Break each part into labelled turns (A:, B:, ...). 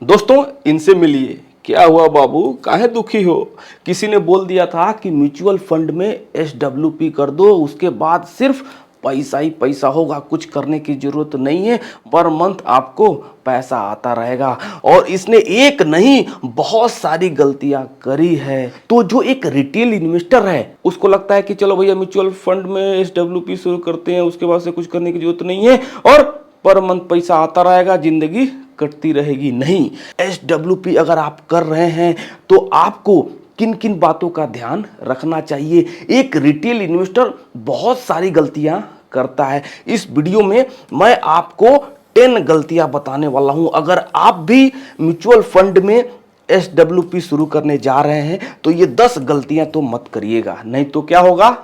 A: दोस्तों इनसे मिलिए। क्या हुआ बाबू, काहे दुखी हो? किसी ने बोल दिया था कि म्यूचुअल फंड में एसडब्ल्यूपी कर दो, उसके बाद सिर्फ पैसा ही पैसा होगा, कुछ करने की जरूरत नहीं है, पर मंथ आपको पैसा आता रहेगा। और इसने एक नहीं बहुत सारी गलतियां करी है। तो जो एक रिटेल इन्वेस्टर है उसको लगता है कि चलो भैया म्यूचुअल फंड में एसडब्ल्यूपी शुरू करते हैं, उसके बाद से कुछ करने की जरूरत नहीं है और पर मंथ पैसा आता रहेगा, जिंदगी कटती रहेगी। नहीं, एसडब्ल्यूपी अगर आप कर रहे हैं तो आपको किन किन बातों का ध्यान रखना चाहिए। एक रिटेल इन्वेस्टर बहुत सारी गलतियां करता है। इस वीडियो में मैं आपको 10 गलतियां बताने वाला हूं। अगर आप भी म्यूचुअल फंड में एसडब्ल्यूपी शुरू करने जा रहे हैं तो ये 10 गलतियां तो मत करिएगा, नहीं तो क्या होगा,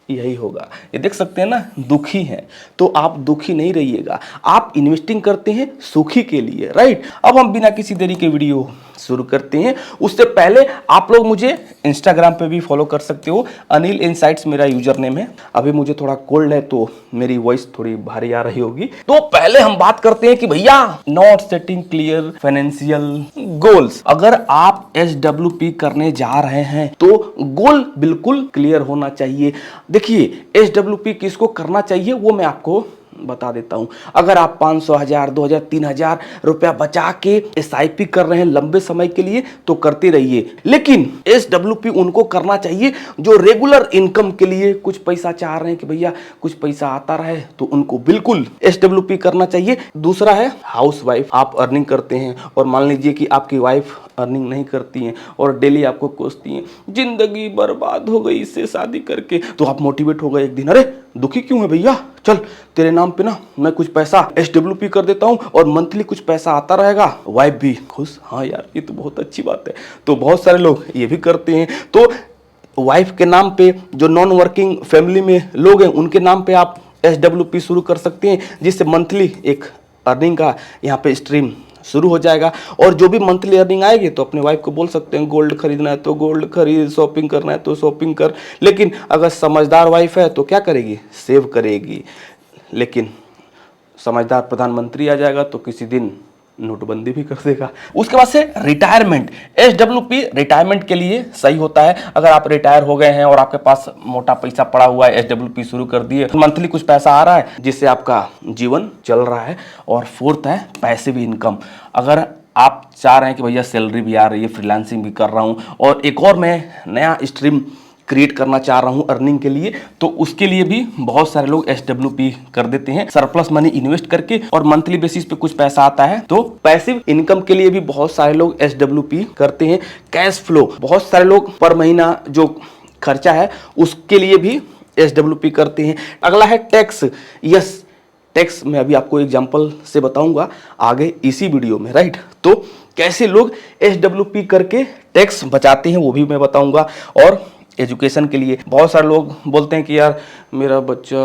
A: यही होगा। ये देख सकते हैं ना, दुखी हैं, तो आप दुखी नहीं रहिएगा। आप इन्वेस्टिंग करते हैं सुखी के लिए, राइट। अब हम बिना किसी देरी के वीडियो शुरू करते हैं। उससे पहले आप लोग मुझे इंस्टाग्राम पे भी फॉलो कर सकते हो, अनिल इनसाइट्स मेरा यूजर नेम है। अभी मुझे थोड़ा कोल्ड है तो मेरी वॉइस थोड़ी भारी आ रही होगी। तो पहले हम बात करते हैं कि भैया not setting clear financial goals. अगर आप एसडब्ल्यूपी करने जा रहे हैं तो गोल बिल्कुल क्लियर होना चाहिए। देखिए एसडब्ल्यूपी किसको करना चाहिए वो मैं आपको बता देता हूं। अगर आप 500, 1000, 2000, 3000 रुपया बचा के एसआईपी कर रहे हैं लंबे समय के लिए तो करते रहिए, लेकिन एसडब्ल्यूपी उनको करना चाहिए जो रेगुलर इनकम के लिए कुछ पैसा चाह रहे हैं कि भैया कुछ पैसा आता रहे, तो उनको बिल्कुल एसडब्ल्यूपी करना चाहिए। दूसरा है हाउस वाइफ, आप अर्निंग करते हैं और मान लीजिए कि आपकी वाइफ अर्निंग नहीं करती हैं और डेली आपको कोसती हैं, जिंदगी बर्बाद हो गई इससे शादी करके, तो आप मोटिवेट हो गए एक दिन, अरे दुखी क्यों है भैया, चल तेरे नाम पे ना मैं कुछ पैसा एसडब्ल्यूपी कर देता हूं और मंथली कुछ पैसा आता रहेगा, वाइफ भी खुश। हाँ यार ये तो बहुत अच्छी बात है। तो बहुत सारे लोग ये भी करते हैं। तो वाइफ के नाम पे जो नॉन वर्किंग फैमिली में लोग हैं उनके नाम पे आप एसडब्ल्यूपी शुरू कर सकते हैं, जिससे मंथली एक अर्निंग का यहाँ पे स्ट्रीम शुरू हो जाएगा। और जो भी मंथली अर्निंग आएगी तो अपने वाइफ को बोल सकते हैं गोल्ड खरीदना है तो गोल्ड खरीद, शॉपिंग करना है तो शॉपिंग कर। लेकिन अगर समझदार वाइफ है तो क्या करेगी, सेव करेगी। लेकिन समझदार प्रधानमंत्री आ जाएगा तो किसी दिन नोटबंदी भी कर देगा। उसके बाद से रिटायरमेंट, एसडब्ल्यूपी रिटायरमेंट के लिए सही होता है। अगर आप रिटायर हो गए हैं और आपके पास मोटा पैसा पड़ा हुआ है, एसडब्ल्यूपी शुरू कर दिए, मंथली कुछ पैसा आ रहा है जिससे आपका जीवन चल रहा है। और फोर्थ है पैसिव इनकम। अगर आप चाह रहे हैं कि भैया सैलरी भी आ रही है, फ्रीलांसिंग भी कर रहा हूं और एक और मैं नया स्ट्रीम क्रिएट करना चाह रहा हूं अर्निंग के लिए, तो उसके लिए भी बहुत सारे लोग एसडब्ल्यूपी कर देते हैं सरप्लस मनी इन्वेस्ट करके, और मंथली बेसिस पे कुछ पैसा आता है। तो पैसिव इनकम के लिए भी बहुत सारे लोग एसडब्ल्यूपी करते हैं। कैश फ्लो, बहुत सारे लोग पर महीना जो खर्चा है उसके लिए भी एसडब्ल्यूपी करते हैं। अगला है टैक्स। यस, टैक्स मैं अभी आपको एग्जांपल से बताऊंगा आगे इसी वीडियो में, राइट। तो कैसे लोग एसडब्ल्यूपी करके टैक्स बचाते हैं वो भी मैं बताऊंगा। और एजुकेशन के लिए बहुत सारे लोग बोलते हैं कि यार मेरा बच्चा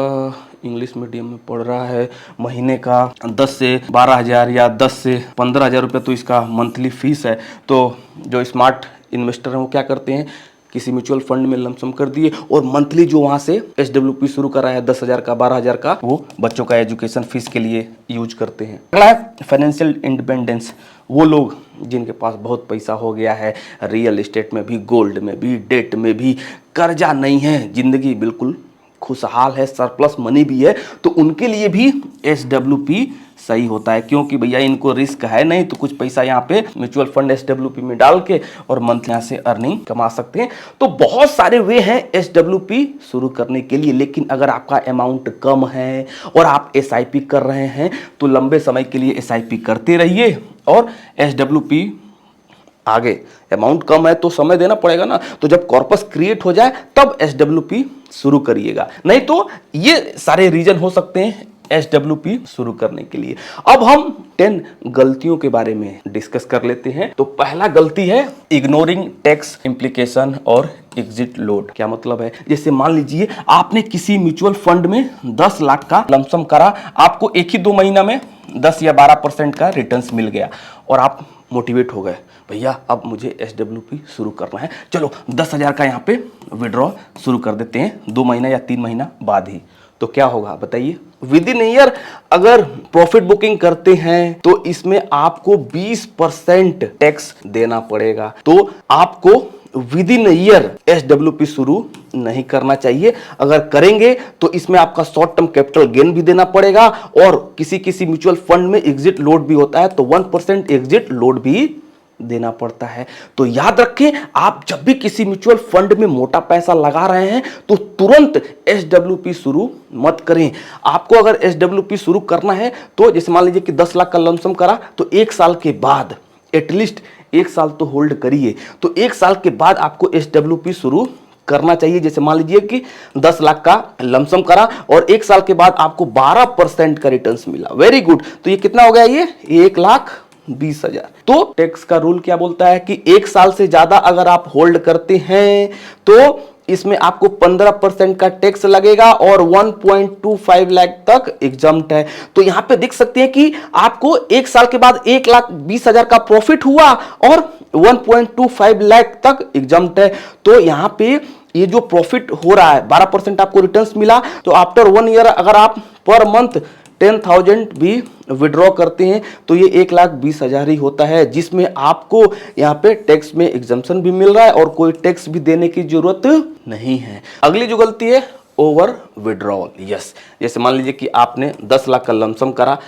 A: इंग्लिश मीडियम में पढ़ रहा है, महीने का 10 से 12 हज़ार या 10 से 15 हज़ार रुपये तो इसका मंथली फीस है। तो जो स्मार्ट इन्वेस्टर हैं वो क्या करते हैं, किसी म्यूचुअल फंड में लमसम कर दिए और मंथली जो वहाँ से एसडब्ल्यूपी शुरू कर रहा है 10,000 का, 12,000 का, वो बच्चों का एजुकेशन फीस के लिए यूज करते हैं। अगला है फाइनेंशियल इंडिपेंडेंस। वो लोग जिनके पास बहुत पैसा हो गया है, रियल एस्टेट में भी, गोल्ड में भी, डेट में भी, कर्जा नहीं है, जिंदगी बिल्कुल खुशहाल है, सरप्लस मनी भी है, तो उनके लिए भी एसडब्ल्यूपी सही होता है। क्योंकि भैया इनको रिस्क है नहीं, तो कुछ पैसा यहाँ पे म्यूचुअल फंड एसडब्ल्यूपी में डाल के और मंथ यहाँ से अर्निंग कमा सकते हैं। तो बहुत सारे वे हैं एसडब्ल्यूपी शुरू करने के लिए। लेकिन अगर आपका अमाउंट कम है और आप एसआईपी कर रहे हैं तो लंबे समय के लिए एसआईपी करते रहिए। और एसडब्ल्यूपी आगे अमाउंट कम है तो समय देना पड़ेगा ना, तो जब कॉर्पस क्रिएट हो जाए तब एसडब्ल्यूपी शुरू करिएगा, नहीं तो ये सारे रीजन हो सकते हैं एसडब्ल्यूपी शुरू करने के लिए। अब हम 10 गलतियों के बारे में डिस्कस कर लेते हैं। तो पहला गलती है इग्नोरिंग टैक्स इम्प्लीकेशन और एग्जिट लोड। क्या मतलब है, जैसे मान लीजिए आपने किसी म्यूचुअल फंड में 10 लाख का लमसम करा, आपको एक ही 2 महीना में 10 या 12% का रिटर्न्स मिल गया और आप मोटिवेट हो गए, भैया अब मुझे एसडब्ल्यूपी शुरू करना है, चलो 10,000 का यहाँ पे विड्रॉ शुरू कर देते हैं 2 महीना या 3 महीना बाद ही। तो क्या होगा बताइए। विद इन ईयर अगर प्रॉफिट बुकिंग करते हैं तो इसमें आपको 20% टैक्स देना पड़ेगा। तो आपको विद इन ईयर एसडब्ल्यूपी शुरू नहीं करना चाहिए। अगर करेंगे तो इसमें आपका शॉर्ट टर्म कैपिटल गेन भी देना पड़ेगा और किसी किसी म्यूचुअल फंड में एग्जिट लोड भी होता है, तो 1% एग्जिट लोड भी देना पड़ता है। तो याद रखें, आप जब भी किसी म्यूचुअल फंड में मोटा पैसा लगा रहे हैं तो तुरंत एसडब्ल्यूपी शुरू मत करें। आपको अगर एसडब्ल्यूपी शुरू करना है तो जैसे मान लीजिए कि 10 लाख का लमसम करा, तो 1 साल के बाद एटलीस्ट 1 साल तो होल्ड करिए। तो 1 साल के बाद आपको एसडब्ल्यूपी शुरू करना चाहिए। जैसे मान लीजिए कि 10 लाख का लमसम करा और 1 साल के बाद आपको 12% का रिटर्न्स मिला, वेरी गुड। तो ये कितना हो गया, ये 1,20,000। तो टैक्स का रूल क्या बोलता है कि 1 साल से ज्यादा अगर आप होल्ड करते हैं तो इसमें आपको 15% का टैक्स लगेगा और 1.25 लाख तक एग्जम्प्ट है। तो यहां पे देख सकते हैं कि आपको 1 साल के बाद 1,20,000 का प्रॉफिट हुआ और 1.25 लाख तक एग्जम्प्ट है। तो यहां पे ये जो प्रॉफिट हो रहा है 12% आपको रिटर्न्स मिला। तो आफ्टर 1 ईयर अगर आप पर मंथ 10,000 भी विड्रॉ करते हैं तो ये 1,20,000 ही होता है, जिसमें आपको यहाँ पे टैक्स में एग्जम्पशन भी मिल रहा है और कोई टैक्स भी देने की जरूरत नहीं है। अगली जो गलती है, ओवर विड्रॉल। यस, जैसे मान लीजिए कि आपने 10 लाख का लमसम करा,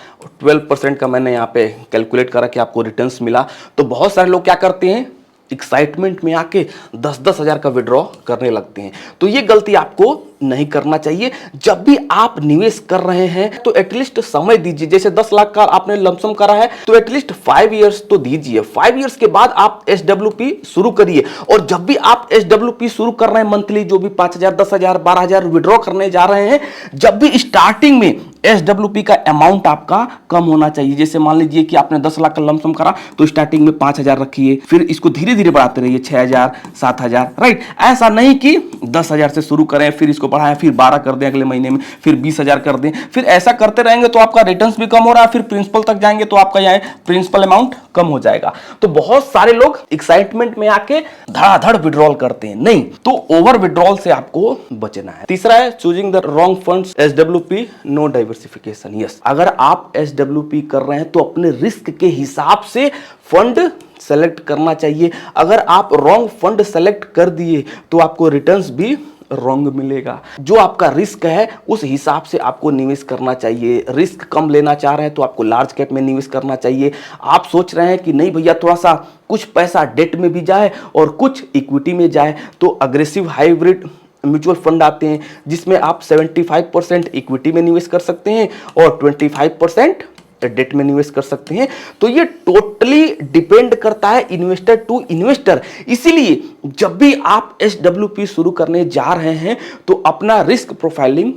A: 12% का मैंने यहाँ पे कैलकुलेट करा कि आपको रिटर्न्स मिला। तो बहुत सारे लोग क्या करते हैं, एक्साइटमेंट में आके 10-10 हजार का विड्रॉ करने लगते हैं। तो ये गलती आपको नहीं करना चाहिए। जब भी आप निवेश कर रहे हैं तो एटलीस्ट समय दीजिए। जैसे 10 लाख का आपने लमसम करा है तो एटलीस्ट 5 इयर्स तो दीजिए। 5 इयर्स के बाद आप एसडब्ल्यूपी शुरू करिए। और जब भी आप एसडब्ल्यूपी शुरू कर रहे हैं मंथली, जो भी 5,000, 10,000, 12,000 विड्रॉ करने जा रहे हैं, जब भी स्टार्टिंग में एसडब्ल्यूपी का अमाउंट आपका कम होना चाहिए। जैसे मान लीजिए कि आपने 10 लाख का लमसम करा तो स्टार्टिंग में 5,000 रखिए, फिर इसको धीरे धीरे बढ़ाते रहिए 6,000, 7,000, राइट। ऐसा नहीं कि 10,000 से शुरू करें, फिर इसको बढ़ाएं, फिर 12 कर दें अगले महीने में, फिर 20,000 कर दें। फिर ऐसा करते रहेंगे तो आपका रिटर्न्स भी कम हो रहा है, फिर प्रिंसिपल तक जाएंगे तो आपका यहाँ प्रिंसिपल अमाउंट कम हो जाएगा। तो बहुत सारे लोग एक्साइटमेंट में आके धड़ाधड़ विड्रॉल करते हैं, नहीं। तो ओवर विड्रॉल से आपको बचना है। तीसरा है choosing the wrong funds, SWP no diversification. Yes, अगर आप एसडब्ल्यूपी कर रहे हैं तो अपने रिस्क के हिसाब से फंड सेलेक्ट करना चाहिए। अगर आप रॉन्ग फंड सेलेक्ट कर दिए तो आपको रिटर्न्स भी रॉन्ग मिलेगा। जो आपका रिस्क है उस हिसाब से आपको निवेश करना चाहिए। रिस्क कम लेना चाह रहे हैं तो आपको लार्ज कैप में निवेश करना चाहिए। आप सोच रहे हैं कि नहीं भैया थोड़ा सा कुछ पैसा डेट में भी जाए और कुछ इक्विटी में जाए, तो अग्रेसिव हाइब्रिड म्यूचुअल फंड आते हैं जिसमें आप 75% इक्विटी में निवेश कर सकते हैं और 25% डेट में निवेश कर सकते हैं। तो ये टोटली डिपेंड करता है इन्वेस्टर टू इन्वेस्टर। इसीलिए जब भी आप एसडब्ल्यूपी शुरू करने जा रहे हैं तो अपना रिस्क प्रोफाइलिंग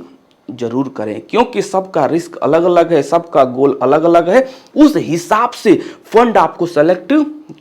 A: जरूर करें, क्योंकि सबका रिस्क अलग अलग है, सबका गोल अलग अलग है। उस हिसाब से फंड आपको सेलेक्ट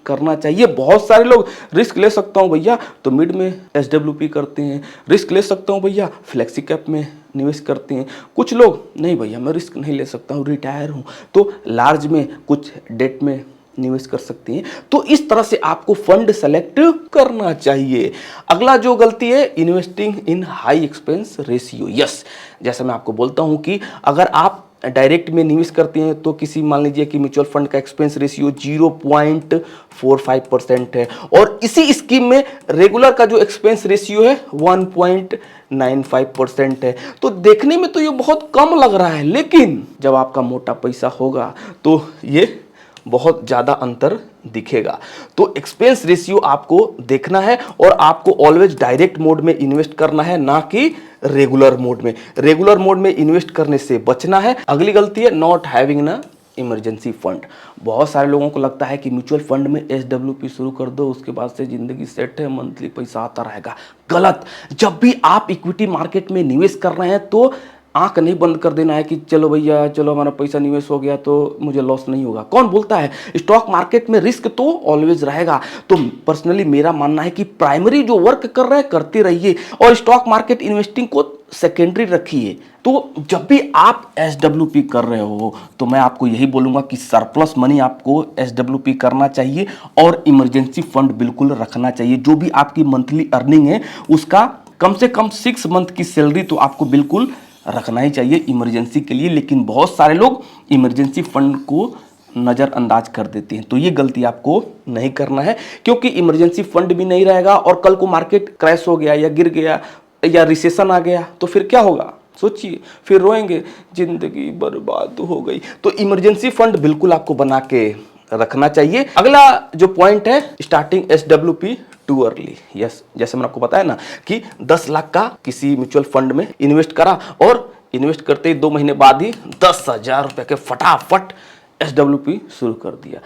A: करना चाहिए। बहुत सारे लोग रिस्क ले सकता हूं भैया तो मिड में एसडब्ल्यूपी करते हैं, रिस्क ले सकता हूं भैया फ्लेक्सी कैप में निवेश करते हैं। कुछ लोग नहीं भैया मैं रिस्क नहीं ले सकता हूं, रिटायर हूं, तो लार्ज में कुछ डेट में निवेश कर सकते हैं। तो इस तरह से आपको फंड सेलेक्ट करना चाहिए। अगला जो गलती है, investing in high expense ratio. Yes, जैसा मैं आपको बोलता हूं कि अगर आप डायरेक्ट में निवेश करते हैं तो किसी मान लीजिए कि म्यूचुअल फंड का एक्सपेंस रेशियो 0.45% है और इसी स्कीम में रेगुलर का जो एक्सपेंस रेशियो है 1.95% है। तो देखने में तो ये बहुत कम लग रहा है, लेकिन जब आपका मोटा पैसा होगा तो ये बहुत ज्यादा अंतर दिखेगा। तो एक्सपेंस रेशियो आपको देखना है और आपको ऑलवेज डायरेक्ट मोड में इन्वेस्ट करना है, ना कि रेगुलर मोड में। रेगुलर मोड में इन्वेस्ट करने से बचना है। अगली गलती है नॉट हैविंग ना इमरजेंसी फंड। बहुत सारे लोगों को लगता है कि म्यूचुअल फंड में एसडब्ल्यूपी शुरू कर दो, उसके बाद से जिंदगी सेट है, मंथली पैसा आता रहेगा। गलत। जब भी आप इक्विटी मार्केट में निवेश कर रहे हैं तो आंख नहीं बंद कर देना है कि चलो भैया चलो हमारा पैसा निवेश हो गया तो मुझे लॉस नहीं होगा। कौन बोलता है? स्टॉक मार्केट में रिस्क तो ऑलवेज रहेगा। तो पर्सनली मेरा मानना है कि प्राइमरी जो वर्क कर रहे हैं करते रहिए और स्टॉक मार्केट इन्वेस्टिंग को सेकेंडरी रखिए। तो जब भी आप एसडब्ल्यूपी कर रहे हो तो मैं आपको यही बोलूंगा कि सरप्लस मनी आपको एसडब्ल्यूपी करना चाहिए और इमरजेंसी फंड बिल्कुल रखना चाहिए। जो भी आपकी मंथली अर्निंग है उसका कम से कम 6 मंथ की सैलरी तो आपको बिल्कुल रखना ही चाहिए इमरजेंसी के लिए, लेकिन बहुत सारे लोग इमरजेंसी फंड को नज़रअंदाज कर देते हैं। तो ये गलती आपको नहीं करना है, क्योंकि इमरजेंसी फंड भी नहीं रहेगा और कल को मार्केट क्रैश हो गया या गिर गया या रिसेशन आ गया तो फिर क्या होगा, सोचिए, फिर रोएंगे, जिंदगी बर्बाद हो गई। तो इमरजेंसी फंड बिल्कुल आपको बना के रखना चाहिए। अगला जो पॉइंट है, starting SWP too early. Yes, जैसे मैंने आपको बताया ना कि 10 लाख का किसी म्यूचुअल फंड में इन्वेस्ट करा और इन्वेस्ट करते ही 2 महीने बाद ही 10,000 रुपए के फटाफट SWP शुरू कर दिया।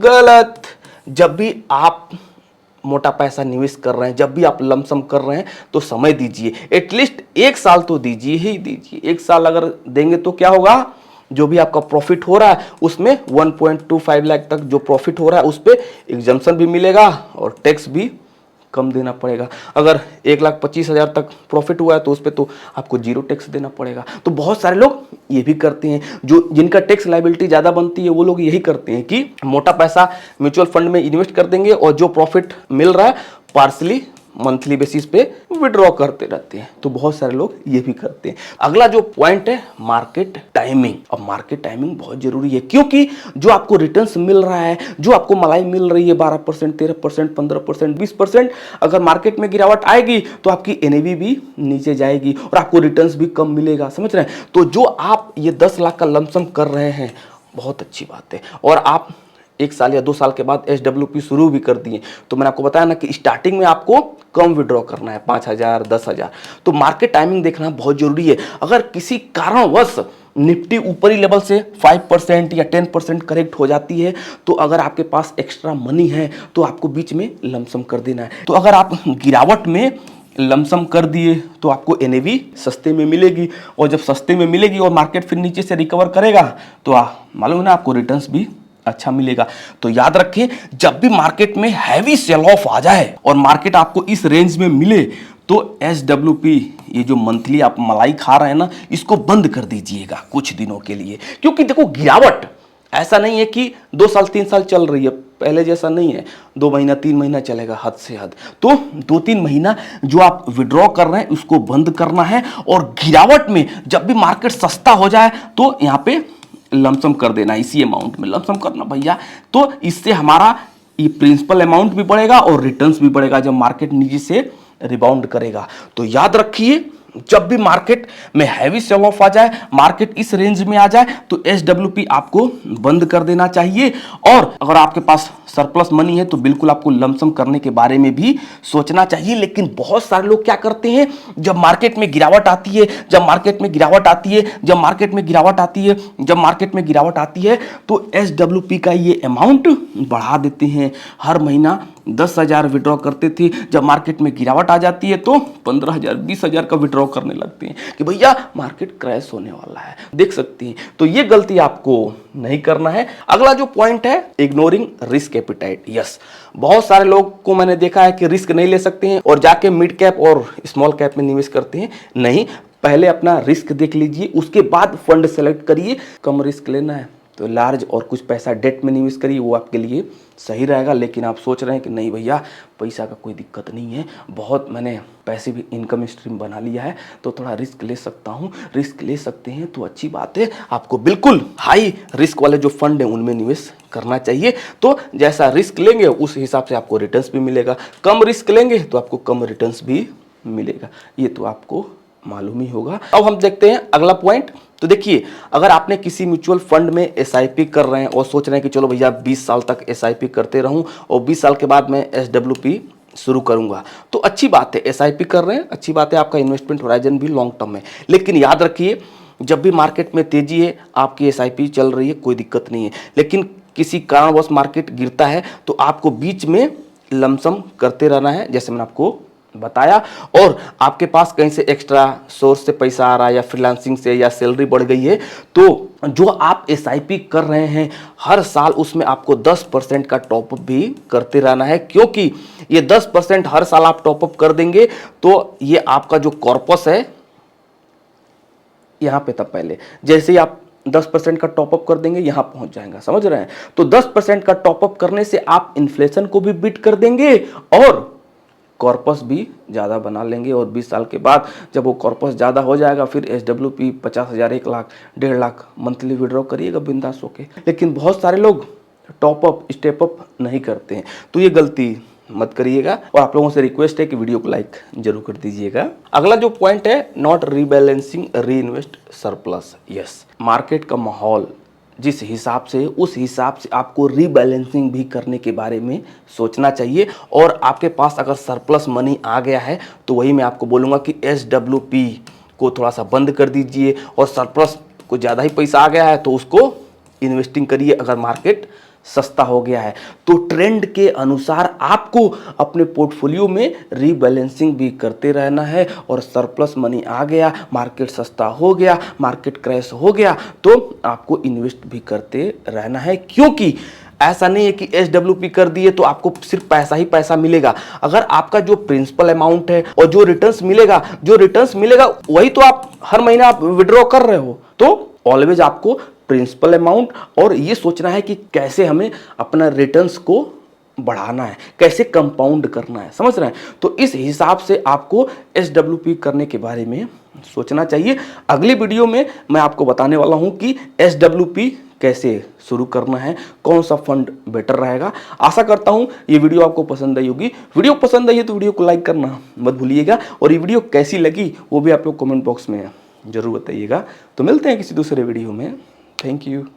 A: गलत। जब भी आप मोटा पैसा निवेश कर रहे हैं, जब भी आप लमसम कर रहे हैं, तो समय दीजिए, एटलीस्ट 1 साल तो दीजिए ही दीजिए। 1 साल अगर देंगे तो क्या होगा, जो भी आपका प्रॉफिट हो रहा है उसमें 1.25 लाख तक जो प्रॉफिट हो रहा है उस पर एग्जम्पशन भी मिलेगा और टैक्स भी कम देना पड़ेगा। अगर 1,25,000 तक प्रॉफिट हुआ है तो उस पर तो आपको 0 टैक्स देना पड़ेगा। तो बहुत सारे लोग ये भी करते हैं, जो जिनका टैक्स लायबिलिटी ज़्यादा बनती है वो लोग यही करते हैं कि मोटा पैसा म्यूचुअल फंड में इन्वेस्ट कर देंगे और जो प्रॉफिट मिल रहा है पार्सली मंथली बेसिस पे विड्रॉ करते रहते हैं। तो बहुत सारे लोग ये भी करते हैं। अगला जो पॉइंट है, मार्केट टाइमिंग। और मार्केट टाइमिंग बहुत जरूरी है, क्योंकि जो आपको रिटर्न्स मिल रहा है, जो आपको मलाई मिल रही है 12%, 13%, 15%, 20%, अगर मार्केट में गिरावट आएगी तो आपकी NAV भी नीचे जाएगी और आपको रिटर्न्स भी कम मिलेगा। समझ रहे हैं? तो जो आप ये 10 लाख का लमसम कर रहे हैं, बहुत अच्छी बात है। और आप 1 साल या 2 साल के बाद SWP शुरू भी कर दिए, तो मैंने आपको बताया ना कि स्टार्टिंग में आपको कम विड्रॉ करना है, 5,000, 10,000। तो मार्केट टाइमिंग देखना बहुत जरूरी है। अगर किसी कारणवश निफ्टी ऊपरी लेवल से 5% या 10% करेक्ट हो जाती है, तो अगर आपके पास एक्स्ट्रा मनी है तो आपको बीच में लमसम कर देना है। तो अगर आप गिरावट में लमसम कर दिए तो आपको NAV सस्ते में मिलेगी, और जब सस्ते में मिलेगी और मार्केट फिर नीचे से रिकवर करेगा तो मालूम है ना, आपको रिटर्न्स भी अच्छा मिलेगा। तो याद रखें, जब भी मार्केट में हैवी सेल ऑफ आ जाए और मार्केट आपको इस रेंज में मिले तो SWP, ये जो मंथली आप मलाई खा रहे हैं ना, इसको बंद कर दीजिएगा कुछ दिनों के लिए। क्योंकि देखो, गिरावट ऐसा नहीं है कि 2 साल 3 साल चल रही है, पहले जैसा नहीं है 2 महीना 3 महीना चलेगा हद से हद। तो 2-3 महीना जो आप विड्रॉ कर रहे हैं उसको बंद करना है, और गिरावट में जब भी मार्केट सस्ता हो जाए तो यहाँ पे लमसम कर देना, इसी अमाउंट में लमसम करना भैया। तो इससे हमारा ये प्रिंसिपल अमाउंट भी बढ़ेगा और रिटर्न्स भी बढ़ेगा जब मार्केट नीचे से रिबाउंड करेगा। तो याद रखिए, जब भी मार्केट में हैवी सेल ऑफ आ जाए, मार्केट इस रेंज में आ जाए, तो SWP आपको बंद कर देना चाहिए। और अगर आपके पास सरप्लस मनी है तो बिल्कुल आपको लमसम करने के बारे में भी सोचना चाहिए। लेकिन बहुत सारे लोग क्या करते हैं, जब मार्केट में गिरावट आती है, जब मार्केट में गिरावट आती है, जब मार्केट में गिरावट आती है, जब मार्केट में गिरावट आती है, तो SWP का ये अमाउंट बढ़ा देते हैं। हर महीना 10,000 विड्रॉ करते थे, जब मार्केट में गिरावट आ जाती है तो 15,000, 20,000 का विड्रॉ करने लगते हैं कि भैया मार्केट क्रैश होने वाला है, देख सकते हैं। तो ये गलती आपको नहीं करना है। अगला जो पॉइंट है, इग्नोरिंग रिस्क एपिटाइट। यस, बहुत सारे लोग को मैंने देखा है कि रिस्क नहीं ले सकते हैं और जाके मिड कैप और स्मॉल कैप में निवेश करते हैं। नहीं, पहले अपना रिस्क देख लीजिए, उसके बाद फंड सेलेक्ट करिए। कम रिस्क लेना है तो लार्ज और कुछ पैसा डेट में निवेश करिए, वो आपके लिए सही रहेगा। लेकिन आप सोच रहे हैं कि नहीं भैया, पैसा का कोई दिक्कत नहीं है, बहुत मैंने पैसे भी इनकम स्ट्रीम बना लिया है, तो थोड़ा रिस्क ले सकता हूँ। रिस्क ले सकते हैं तो अच्छी बात है, आपको बिल्कुल हाई रिस्क वाले जो फंड है उनमें निवेश करना चाहिए। तो जैसा रिस्क लेंगे उस हिसाब से आपको रिटर्न्स भी मिलेगा, कम रिस्क लेंगे तो आपको कम रिटर्न्स भी मिलेगा, ये तो आपको मालूम ही होगा। अब हम देखते हैं अगला पॉइंट। तो देखिए, अगर आपने किसी म्यूचुअल फंड में SIP कर रहे हैं और सोच रहे हैं कि चलो भैया 20 साल तक SIP करते रहूं और 20 साल के बाद मैं SWP शुरू करूंगा, तो अच्छी बात है, SIP कर रहे हैं, अच्छी बात है, आपका इन्वेस्टमेंट होराइजन भी लॉन्ग टर्म है। लेकिन याद रखिए, जब भी मार्केट में तेजी है, आपकी SIP चल रही है, कोई दिक्कत नहीं है। लेकिन किसी कारणवश मार्केट गिरता है तो आपको बीच में लमसम करते रहना है, जैसे मैंने आपको बताया। और आपके पास कहीं से एक्स्ट्रा सोर्स से पैसा आ रहा है या फ्रीलांसिंग से या सैलरी बढ़ गई है, तो जो आप SIP कर रहे हैं हर साल उसमें आपको 10% का टॉपअप भी करते रहना है। क्योंकि ये 10% हर साल आप टॉपअप कर देंगे तो ये आपका जो कॉर्पस है यहां पे था पहले, जैसे ही आप 10% का टॉपअप कर देंगे यहां पहुंच जाएगा, समझ रहे हैं? तो 10% का टॉपअप करने से आप इन्फ्लेशन को भी बीट कर देंगे और कॉर्पस भी ज़्यादा बना लेंगे और 20 साल के बाद जब वो कॉर्पस ज़्यादा हो जाएगा फिर SWP 50,000, 1 lakh, 1.5 lakh monthly withdraw करिएगा बिंदास होके। लेकिन बहुत सारे लोग टॉप अप स्टेप अप नहीं करते हैं, तो ये गलती मत करिएगा और आप लोगों से रिक्वेस्ट है कि वीडियो को लाइक जरूर कर दीजिएगा। अगला जो पॉइंट है, नॉट रीबैलेंसिंग री इन्वेस्ट सरप्लस। यस, मार्केट का माहौल जिस हिसाब से, उस हिसाब से आपको रीबैलेंसिंग भी करने के बारे में सोचना चाहिए। और आपके पास अगर सरप्लस मनी आ गया है तो वही मैं आपको बोलूँगा कि SWP को थोड़ा सा बंद कर दीजिए और सरप्लस को ज़्यादा ही पैसा आ गया है तो उसको इन्वेस्टिंग करिए। अगर मार्केट सस्ता हो गया है तो ट्रेंड के अनुसार आपको अपने पोर्टफोलियो में रीबैलेंसिंग भी करते रहना है। और सरप्लस मनी आ गया, मार्केट सस्ता हो गया, मार्केट क्रैश हो गया तो आपको इन्वेस्ट भी करते रहना है। क्योंकि ऐसा नहीं है कि SWP कर दिए तो आपको सिर्फ पैसा ही पैसा मिलेगा। अगर आपका जो प्रिंसिपल अमाउंट है और जो रिटर्न्स मिलेगा वही तो आप हर महीना आप विड्रॉ कर रहे हो। तो ऑलवेज आपको प्रिंसिपल अमाउंट और ये सोचना है कि कैसे हमें अपना रिटर्न्स को बढ़ाना है, कैसे कंपाउंड करना है, समझ रहे हैं। तो इस हिसाब से आपको SWP करने के बारे में सोचना चाहिए। अगली वीडियो में मैं आपको बताने वाला हूं कि SWP कैसे शुरू करना है, कौन सा फंड बेटर रहेगा। आशा करता हूं ये वीडियो आपको पसंद आई होगी। वीडियो पसंद आई है तो वीडियो को लाइक करना मत भूलिएगा और ये वीडियो कैसी लगी वो भी आप लोग कमेंट बॉक्स में जरूर बताइएगा। तो मिलते हैं किसी दूसरे वीडियो में। Thank you.